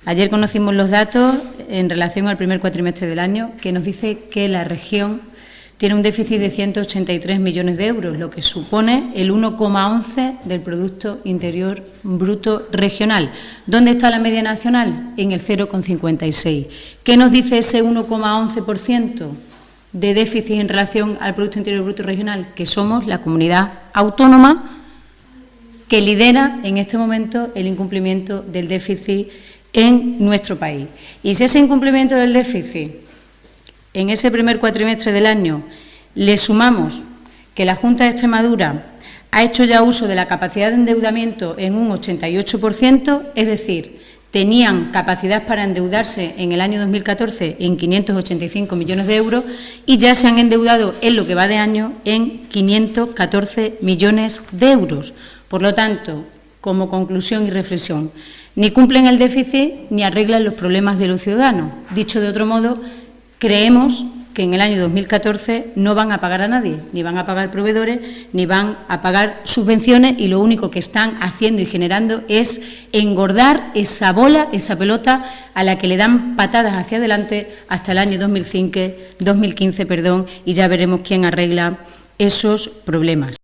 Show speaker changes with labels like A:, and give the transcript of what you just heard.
A: Ayer conocimos los datos en relación al primer cuatrimestre del año, que nos dice que la región tiene un déficit de 183 millones de euros, lo que supone el 1,11 del Producto Interior Bruto regional. ¿Dónde está la media nacional? En el 0,56. ¿Qué nos dice ese 1,11% de déficit en relación al Producto Interior Bruto regional? Que somos la comunidad autónoma que lidera en este momento el incumplimiento del déficit en nuestro país. Y si ese incumplimiento del déficit en ese primer cuatrimestre del año le sumamos que la Junta de Extremadura ha hecho ya uso de la capacidad de endeudamiento en un 88%, es decir, tenían capacidad para endeudarse en el año 2014 en 585 millones de euros y ya se han endeudado en lo que va de año en 514 millones de euros. Por lo tanto, como conclusión y reflexión, ni cumplen el déficit ni arreglan los problemas de los ciudadanos. Dicho de otro modo, creemos que en el año 2014 no van a pagar a nadie, ni van a pagar proveedores, ni van a pagar subvenciones, y lo único que están haciendo y generando es engordar esa bola, esa pelota, a la que le dan patadas hacia adelante hasta el año 2015, y ya veremos quién arregla esos problemas.